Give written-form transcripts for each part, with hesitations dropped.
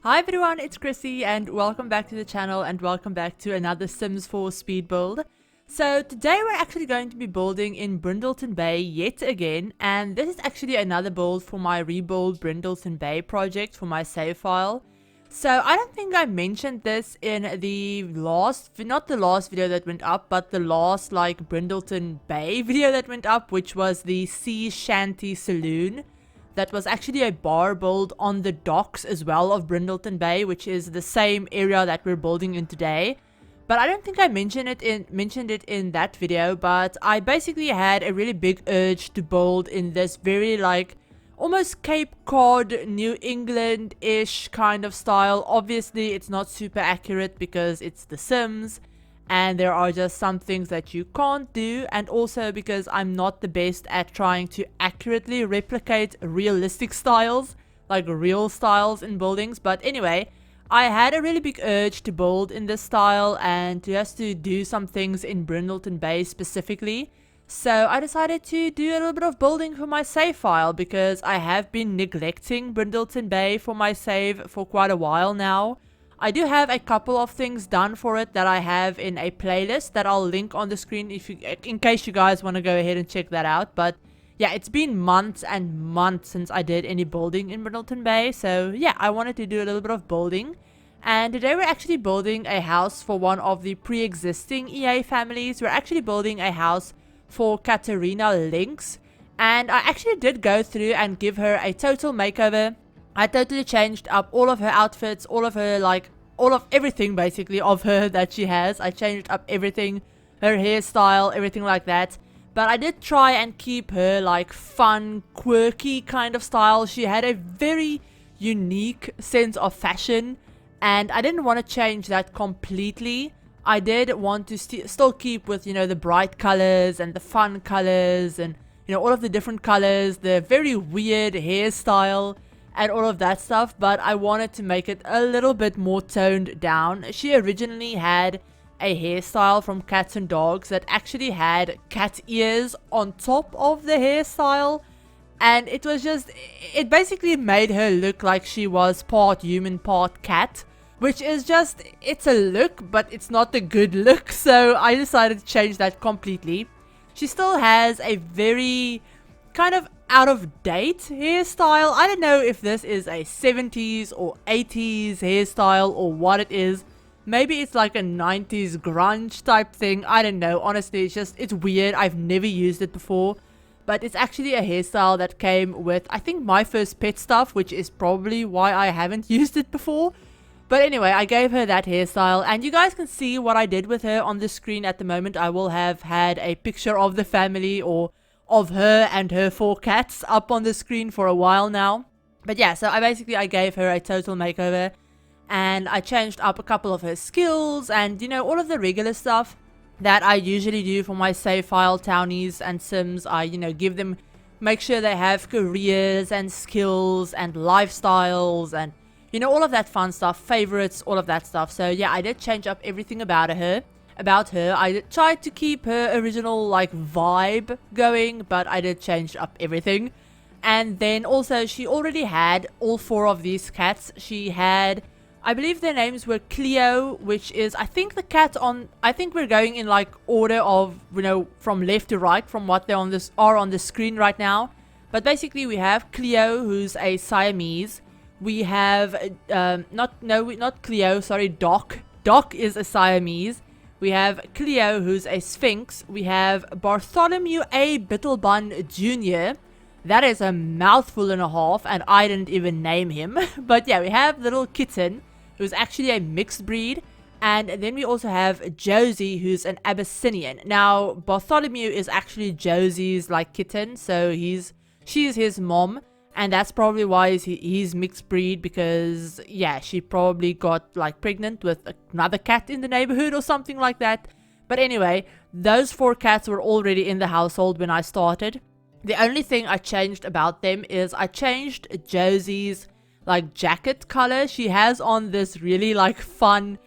Hi everyone, it's Chrissie and welcome back to the channel and welcome back to another Sims 4 speed build. So today we're actually going to be building in Brindleton Bay yet again, and this is actually another build for my rebuild Brindleton Bay project for my save file. So I don't think I mentioned this in the not the last video that went up, but the last Brindleton Bay video that went up, which was the Sea Shanty Saloon. That was actually a bar build on the docks as well of Brindleton Bay, which is the same area that we're building in today. But I don't think I mentioned it in that video, but I basically had a really big urge to build in this very almost Cape Cod, New England-ish kind of style. Obviously, it's not super accurate because it's The Sims. And there are just some things that you can't do, and also because I'm not the best at trying to accurately replicate realistic styles, like real styles in buildings. But anyway, I had a really big urge to build in this style and just to do some things in Brindleton Bay specifically. So I decided to do a little bit of building for my save file because I have been neglecting Brindleton Bay for my save for quite a while now. I do have a couple of things done for it that I have in a playlist that I'll link on the screen in case you guys want to go ahead and check that out. But yeah, it's been months and months since I did any building in Brindleton Bay. So yeah, I wanted to do a little bit of building. And today we're actually building a house for one of the pre-existing EA families. We're actually building a house for Katerina Lynx. And I actually did go through and give her a total makeover. I totally changed up all of her outfits, all of her all of everything basically of her that she has. I changed up everything, her hairstyle, everything like that. But I did try and keep her fun, quirky kind of style. She had a very unique sense of fashion, and I didn't want to change that completely. I did want to still keep with, the bright colors and the fun colors and, all of the different colors, the very weird hairstyle and all of that stuff, but I wanted to make it a little bit more toned down. She originally had a hairstyle from Cats and Dogs that actually had cat ears on top of the hairstyle, and it basically made her look like she was part human, part cat, which is it's a look, but it's not a good look, so I decided to change that completely. She still has a very kind of out of date hairstyle. I don't know if this is a 70s or 80s hairstyle or what it is. Maybe it's like a 90s grunge type thing. I don't know. Honestly, it's weird. I've never used it before. But it's actually a hairstyle that came with, I think, my first pet stuff, which is probably why I haven't used it before. But anyway, I gave her that hairstyle, and you guys can see what I did with her on the screen at the moment. I will have had a picture of the family or of her and her 4 cats up on the screen for a while now. But yeah, so I gave her a total makeover, and I changed up a couple of her skills and all of the regular stuff that I usually do for my save file townies and sims. I make sure they have careers and skills and lifestyles and all of that fun stuff, favorites, all of that stuff. So yeah, I did change up everything about her. I tried to keep her original vibe going, but I did change up everything. And then also she already had all 4 of these cats. She had, I believe their names were Cleo, which is I think the cat on, I think we're going in order of from left to right from what they are on the screen right now. But basically we have Cleo, who's a Siamese. We have not Cleo, sorry, Doc. Doc is a Siamese. We have Cleo, who's a Sphinx. We have Bartholomew A. Bittlebun Jr. That is a mouthful and a half, and I didn't even name him. But yeah, we have little Kitten, who's actually a mixed breed. And then we also have Josie, who's an Abyssinian. Now, Bartholomew is actually Josie's kitten, so she's his mom. And that's probably why he's mixed breed, because yeah, she probably got pregnant with another cat in the neighborhood or something like that. But anyway, those 4 cats were already in the household when I started. The only thing I changed about them is I changed Josie's jacket color. She has on this really fun,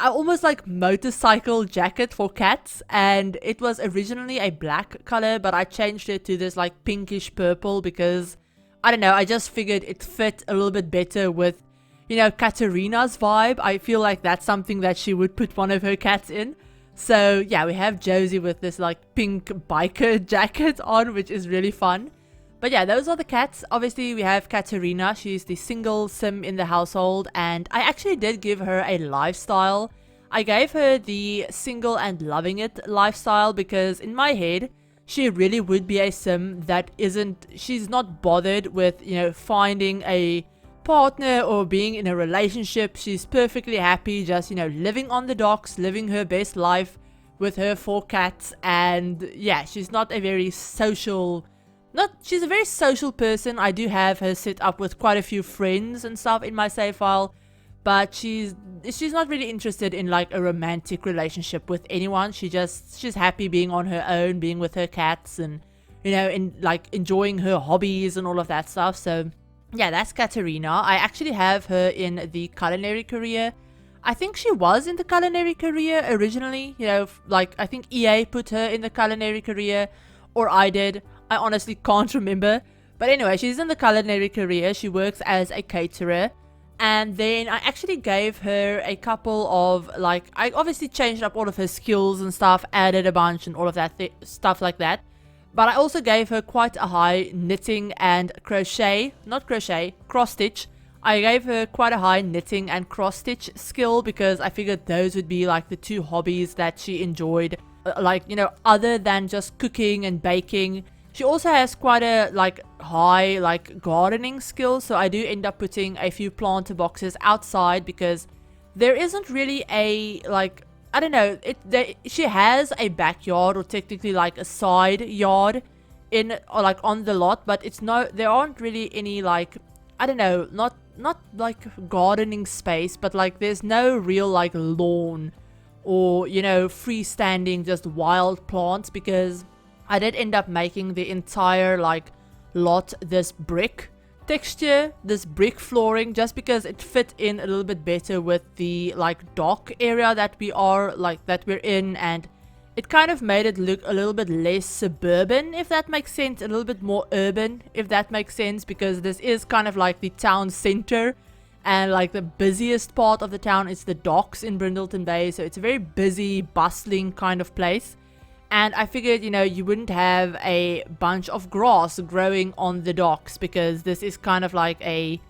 almost motorcycle jacket for cats, and it was originally a black color, but I changed it to this pinkish purple because I don't know, I just figured it fit a little bit better with you know, Caterina's vibe. I feel like that's something that she would put one of her cats in. So yeah, we have Josie with this like pink biker jacket on, which is really fun. But yeah, those are the cats. Obviously, we have Caterina. She's the single sim in the household, and I actually did give her a lifestyle. I gave her the single and loving it lifestyle because in my head, she really would be a sim that she's not bothered with, you know, finding a partner or being in a relationship. She's perfectly happy just, you know, living on the docks, living her best life with her 4 cats. And yeah, she's not a very social... she's a very social person. I do have her set up with quite a few friends and stuff in my save file, but she's not really interested in like a romantic relationship with anyone. She's happy being on her own, being with her cats, and you know, like enjoying her hobbies and all of that stuff. So yeah, that's Caterina. I actually have her in the culinary career. I think she was in the culinary career originally, you know, like I think EA put her in the culinary career, or I did. I honestly can't remember. But anyway, she's in the culinary career. She works as a caterer. And then I actually gave her a couple of, like, I obviously changed up all of her skills and stuff, added a bunch and all of that stuff like that. But I also gave her quite a high knitting and cross stitch. I gave her quite a high knitting and cross stitch skill because I figured those would be like the 2 hobbies that she enjoyed. Like, you know, other than just cooking and baking. She also has quite a like high like gardening skill, so I do end up putting a few planter boxes outside because there isn't really a like, I don't know, she has a backyard or technically like a side yard in or like on the lot, but there aren't really any like, I don't know, not like gardening space, but like there's no real like lawn or, you know, freestanding just wild plants because I did end up making the entire like lot this brick texture, this brick flooring, just because it fit in a little bit better with the like dock area that we're in, and it kind of made it look a little bit less suburban, if that makes sense, a little bit more urban, if that makes sense, because this is kind of like the town center, and like the busiest part of the town is the docks in Brindleton Bay, so it's a very busy, bustling kind of place. And I figured, you know, you wouldn't have a bunch of grass growing on the docks because this is kind of like I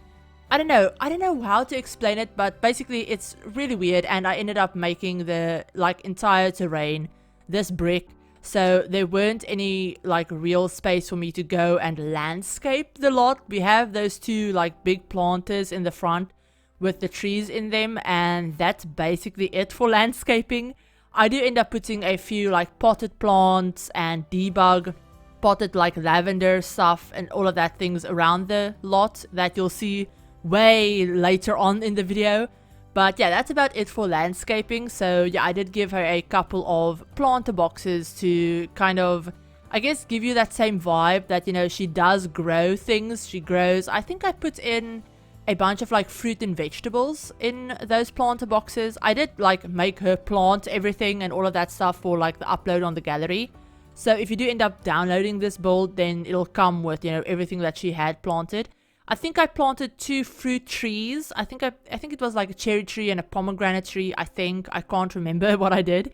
don't know how to explain it, but basically it's really weird, and I ended up making the like entire terrain this brick, so there weren't any like real space for me to go and landscape the lot. We have those 2 like big planters in the front with the trees in them, and that's basically it for landscaping. I do end up putting a few like potted plants and debug potted like lavender stuff and all of that things around the lot that you'll see way later on in the video. But yeah, that's about it for landscaping. So yeah, I did give her a couple of planter boxes to kind of, I guess, give you that same vibe that, you know, she does grow things. She grows, I think I put in a bunch of like fruit and vegetables in those planter boxes. I did like make her plant everything and all of that stuff for like the upload on the gallery. So if you do end up downloading this build, then it'll come with, you know, everything that she had planted. I think I planted 2 fruit trees. I think it was like a cherry tree and a pomegranate tree. I can't remember what I did.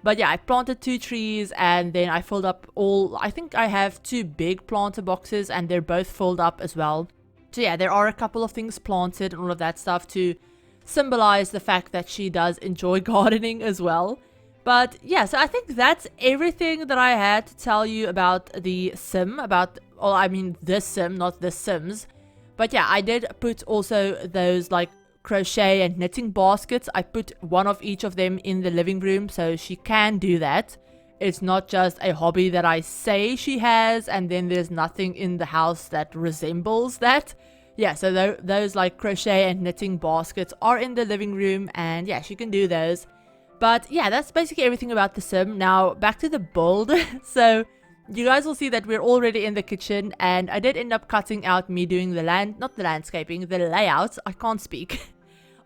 But yeah, I planted 2 trees and then I filled up I think I have 2 big planter boxes and they're both filled up as well. So yeah, there are a couple of things planted and all of that stuff to symbolize the fact that she does enjoy gardening as well. But yeah, so I think that's everything that I had to tell you about the sim, this sim, not the Sims. But yeah, I did put also those like crochet and knitting baskets. I put one of each of them in the living room so she can do that. It's not just a hobby that I say she has and then there's nothing in the house that resembles that. Yeah, so those like crochet and knitting baskets are in the living room, and yeah, she can do those. But yeah, that's basically everything about the sim. Now back to the build. So you guys will see that we're already in the kitchen, and I did end up cutting out me doing the layout. I can't speak.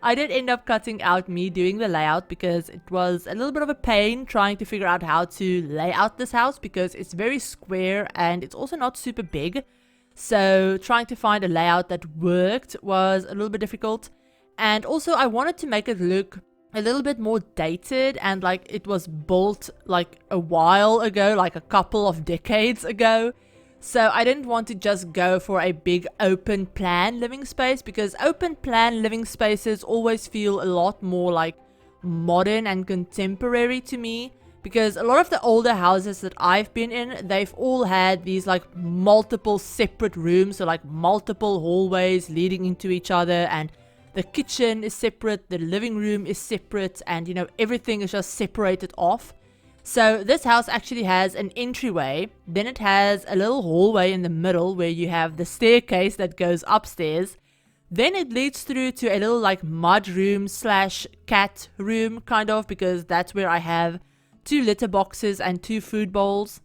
I did end up cutting out me doing the layout because it was a little bit of a pain trying to figure out how to lay out this house because it's very square and it's also not super big. So trying to find a layout that worked was a little bit difficult. And also I wanted to make it look a little bit more dated and like it was built like a while ago, like a couple of decades ago. So I didn't want to just go for a big open plan living space, because open plan living spaces always feel a lot more like modern and contemporary to me. Because a lot of the older houses that I've been in, they've all had these like multiple separate rooms, so like multiple hallways leading into each other, and the kitchen is separate, the living room is separate, and you know, everything is just separated off. So this house actually has an entryway, then it has a little hallway in the middle where you have the staircase that goes upstairs. Then it leads through to a little like mud room slash cat room kind of, because that's where I have 2 litter boxes and 2 food bowls.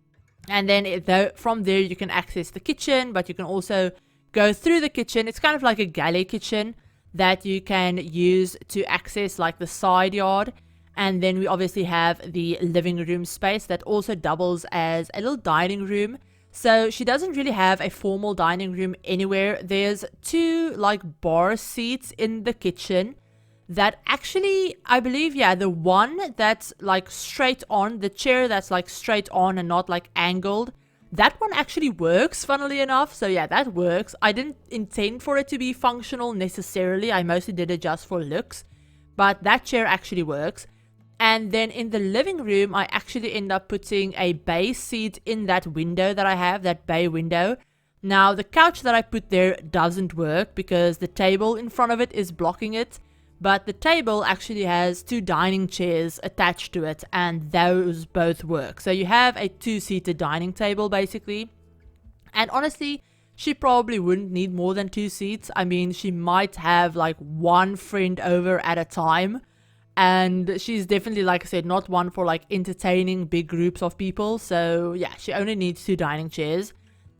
And then from there you can access the kitchen, but you can also go through the kitchen. It's kind of like a galley kitchen that you can use to access like the side yard. And then we obviously have the living room space that also doubles as a little dining room. So she doesn't really have a formal dining room anywhere. There's 2 like bar seats in the kitchen that actually, I believe, yeah, the one that's like straight on, the chair that's like straight on and not like angled, that one actually works, funnily enough. So yeah, that works. I didn't intend for it to be functional necessarily. I mostly did it just for looks, but that chair actually works. And then in the living room, I actually end up putting a bay seat in that window that I have, that bay window. Now, the couch that I put there doesn't work because the table in front of it is blocking it. But the table actually has 2 dining chairs attached to it, and those both work. So you have a 2-seater dining table, basically. And honestly, she probably wouldn't need more than 2 seats. I mean, she might have like 1 friend over at a time. And she's definitely, like I said, not one for like entertaining big groups of people. So yeah, she only needs 2 dining chairs.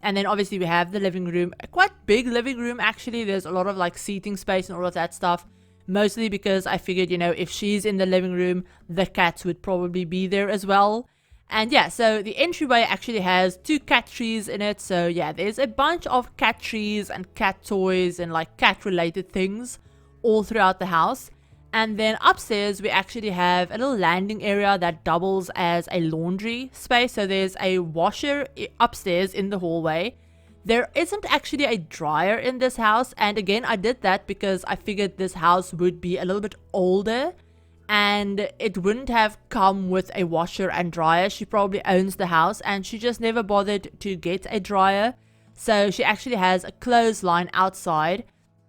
And then obviously we have the living room, a quite big living room actually. There's a lot of like seating space and all of that stuff. Mostly because I figured, you know, if she's in the living room, the cats would probably be there as well. And yeah, so the entryway actually has 2 cat trees in it. So yeah, there's a bunch of cat trees and cat toys and like cat related things all throughout the house. And then upstairs, we actually have a little landing area that doubles as a laundry space. So there's a washer upstairs in the hallway. There isn't actually a dryer in this house. And again, I did that because I figured this house would be a little bit older and it wouldn't have come with a washer and dryer. She probably owns the house and she just never bothered to get a dryer. So she actually has a clothesline outside.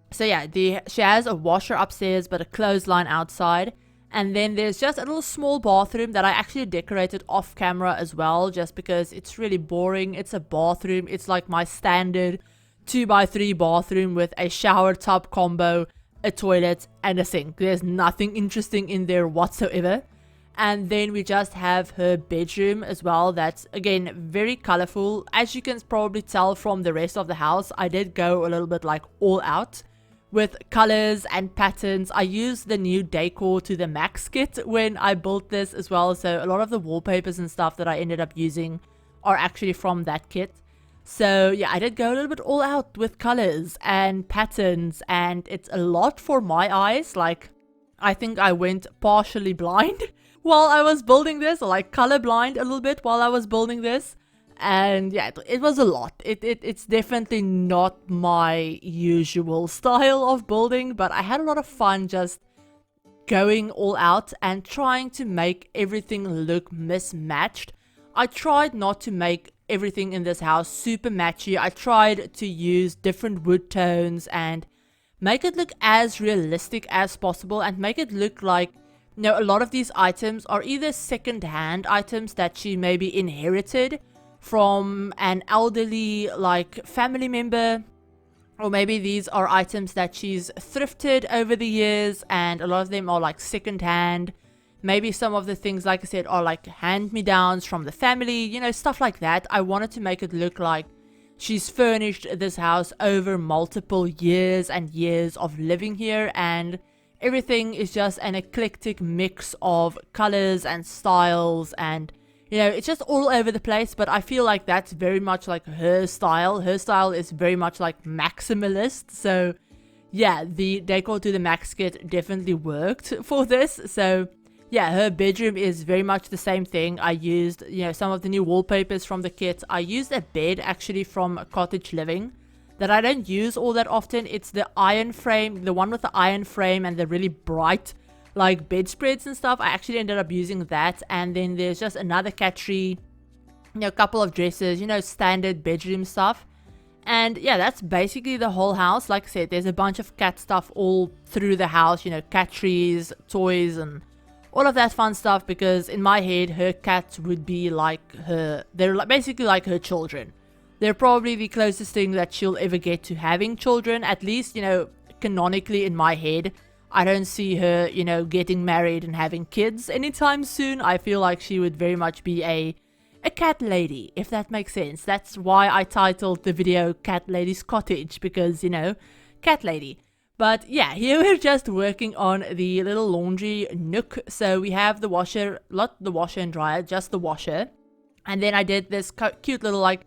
So yeah, she has a washer upstairs, but a clothesline outside. And then there's just a little small bathroom that I actually decorated off camera as well, just because it's really boring. It's a bathroom. It's like my standard 2x3 bathroom with a shower tub combo, a toilet, and a sink. There's nothing interesting in there whatsoever. And then we just have her bedroom as well. That's, again, very colorful. As you can probably tell from the rest of the house, I did go a little bit like all out with colors and patterns. I used the new decor to the max kit when I built this as well. So a lot of the wallpapers and stuff that I ended up using are actually from that kit. So yeah, I did go a little bit all out with colors and patterns, and it's a lot for my eyes. Like, I think I went partially blind while I was building this, or like colorblind a little bit while I was building this. And yeah, it was a lot. It's definitely not my usual style of building, but I had a lot of fun just going all out and trying to make everything look mismatched. I tried not to make everything in this house super matchy. I tried to use different wood tones and make it look as realistic as possible and make it look like, you know, a lot of these items are either second-hand items that she maybe inherited from an elderly like family member, or maybe these are items that she's thrifted over the years and a lot of them are like second-hand. Maybe some of the things, like I said, are like hand-me-downs from the family, you know, stuff like that. I wanted to make it look like she's furnished this house over multiple years and years of living here, and everything is just an eclectic mix of colors and styles, and you know, it's just all over the place. But I feel like that's very much like her style. Her style is very much like maximalist. So yeah, the decor to the max kit definitely worked for this. So yeah, her bedroom is very much the same thing. I used, you know, some of the new wallpapers from the kit. I used a bed actually from Cottage Living that I don't use all that often. It's the iron frame, the one with the iron frame and the really bright like bedspreads and stuff. I actually ended up using that. And then there's just another cat tree, you know, a couple of dresses, you know, standard bedroom stuff. And yeah, that's basically the whole house. Like I said, there's a bunch of cat stuff all through the house, you know, cat trees, toys, and all of that fun stuff, because in my head, her cats would be like her, they're basically like her children. They're probably the closest thing that she'll ever get to having children, at least, you know, canonically in my head. I don't see her, you know, getting married and having kids anytime soon. I feel like she would very much be a cat lady, if that makes sense. That's why I titled the video Cat Lady's Cottage, because, you know, cat lady. But yeah, here we're just working on the little laundry nook. So we have the washer, not the washer and dryer, just the washer. And then I did this cute little like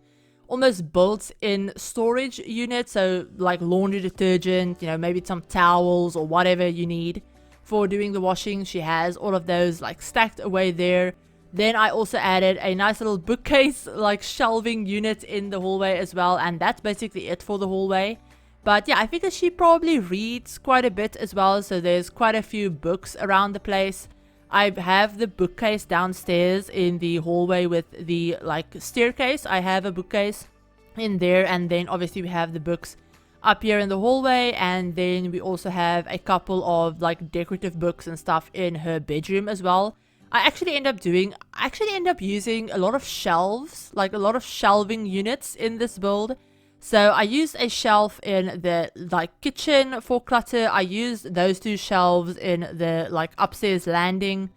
almost built-in storage unit. So like laundry detergent, you know, maybe some towels or whatever you need for doing the washing. She has all of those like stacked away there. Then I also added a nice little bookcase like shelving unit in the hallway as well. And that's basically it for the hallway. But yeah, I figure she probably reads quite a bit as well, so there's quite a few books around the place. I have the bookcase downstairs in the hallway with the like staircase. I have a bookcase in there, and then obviously we have the books up here in the hallway, and then we also have a couple of like decorative books and stuff in her bedroom as well. I actually end up using a lot of shelves, like a lot of shelving units in this build. So I used a shelf in the like kitchen for clutter. I used those two shelves in the like upstairs landing.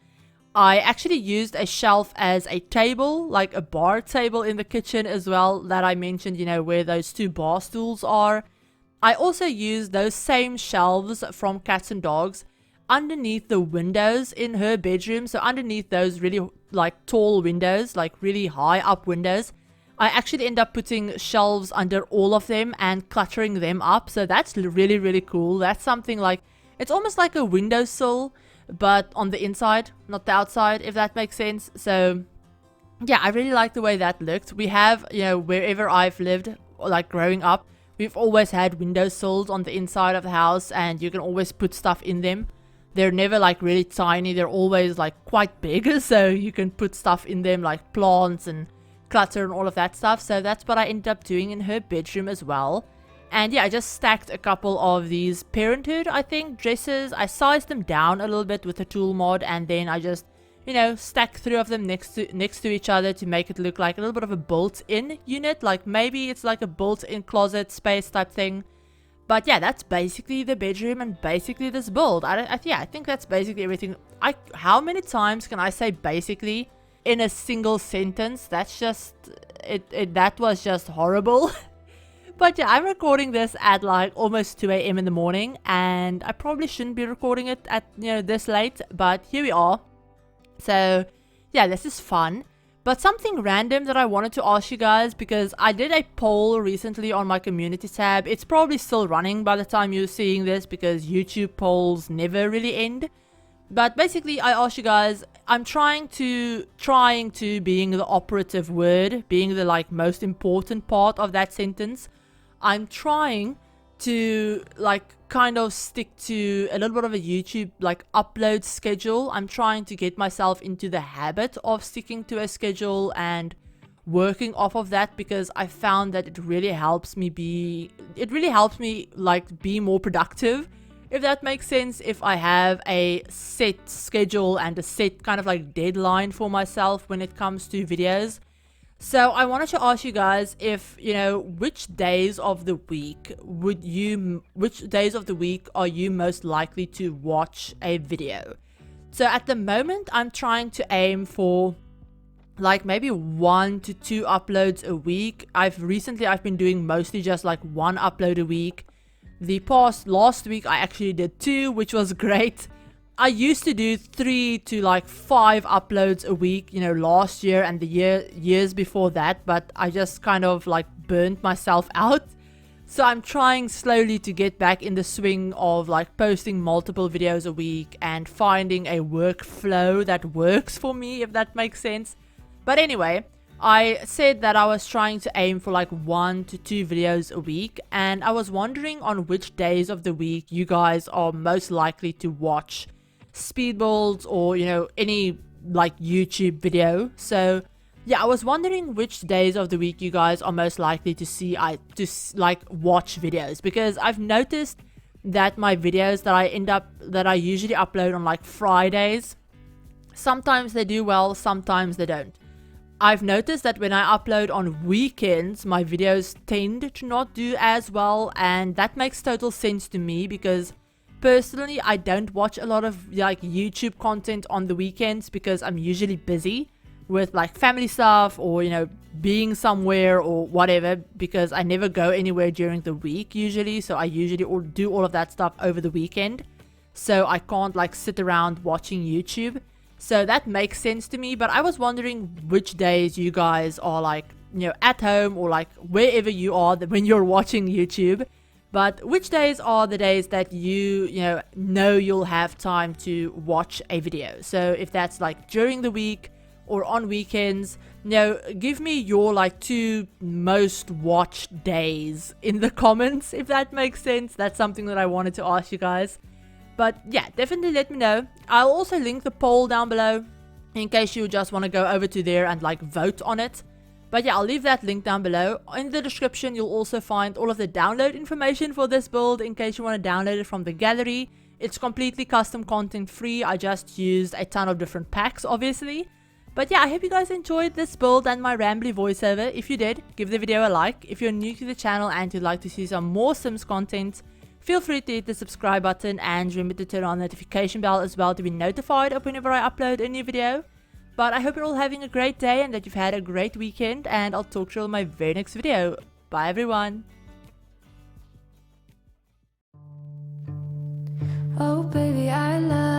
I actually used a shelf as a table, like a bar table in the kitchen as well, that I mentioned, you know, where those two bar stools are. I also used those same shelves from Cats and Dogs underneath the windows in her bedroom. So underneath those really like tall windows, like really high up windows, I actually end up putting shelves under all of them and cluttering them up. So that's really, really cool. That's something like, it's almost like a windowsill, but on the inside, not the outside, if that makes sense. So yeah, I really like the way that looked. We have, you know, wherever I've lived, like growing up, we've always had windowsills on the inside of the house, and you can always put stuff in them. They're never like really tiny. They're always like quite big. So you can put stuff in them like plants and clutter and all of that stuff. So that's what I ended up doing in her bedroom as well. And yeah, I just stacked a couple of these Parenthood, I think, dresses. I sized them down a little bit with a tool mod, and then I just, you know, stacked 3 of them next to each other to make it look like a little bit of a built-in unit. Like maybe it's like a built-in closet space type thing. But yeah, that's basically the bedroom and basically this build. I think that's basically everything. How many times can I say basically in a single sentence? That's just that was just horrible. But yeah, I'm recording this at like almost 2 a.m. in the morning, and I probably shouldn't be recording it at, you know, this late, but here we are. So yeah, this is fun. But something random that I wanted to ask you guys, because I did a poll recently on my community tab. It's probably still running by the time you're seeing this, because YouTube polls never really end. But basically, I asked you guys, I'm trying to being the operative word, being the like most important part of that sentence. I'm trying to like kind of stick to a little bit of a YouTube like upload schedule. I'm trying to get myself into the habit of sticking to a schedule and working off of that, because I found that it really helps me like be more productive, if that makes sense. If I have a set schedule and a set kind of like deadline for myself when it comes to videos. So I wanted to ask you guys if, you know, which days of the week are you most likely to watch a video? So at the moment, I'm trying to aim for like maybe 1 to 2 uploads a week. I've been doing mostly just like 1 upload a week. Last week I actually did 2, which was great. I used to do 3 to like 5 uploads a week, you know, last year and the years before that, but I just kind of like burnt myself out. So I'm trying slowly to get back in the swing of like posting multiple videos a week and finding a workflow that works for me, if that makes sense. But anyway, I said that I was trying to aim for like 1 to 2 videos a week, and I was wondering on which days of the week you guys are most likely to watch speed builds or, you know, any like YouTube video. So yeah, I was wondering which days of the week you guys are most likely to see like watch videos, because I've noticed that my videos that I usually upload on like Fridays, sometimes they do well, sometimes they don't. I've noticed that when I upload on weekends, my videos tend to not do as well, and that makes total sense to me because personally I don't watch a lot of like YouTube content on the weekends because I'm usually busy with like family stuff or, you know, being somewhere or whatever, because I never go anywhere during the week usually, so I usually do all of that stuff over the weekend, so I can't like sit around watching YouTube. So that makes sense to me. But I was wondering which days you guys are like, you know, at home or like wherever you are when you're watching YouTube, but which days are the days that you know you'll have time to watch a video. So if that's like during the week or on weekends, you know, give me your like 2 most watched days in the comments, if that makes sense. That's something that I wanted to ask you guys. But yeah, definitely let me know. I'll also link the poll down below in case you just want to go over to there and like vote on it. But yeah, I'll leave that link down below. In the description, you'll also find all of the download information for this build in case you want to download it from the gallery. It's completely custom content free. I just used a ton of different packs, obviously. But yeah, I hope you guys enjoyed this build and my rambly voiceover. If you did, give the video a like. If you're new to the channel and you'd like to see some more Sims content, feel free to hit the subscribe button and remember to turn on the notification bell as well to be notified of whenever I upload a new video. But I hope you're all having a great day and that you've had a great weekend, and I'll talk to you in my very next video. Bye everyone. Oh baby, I love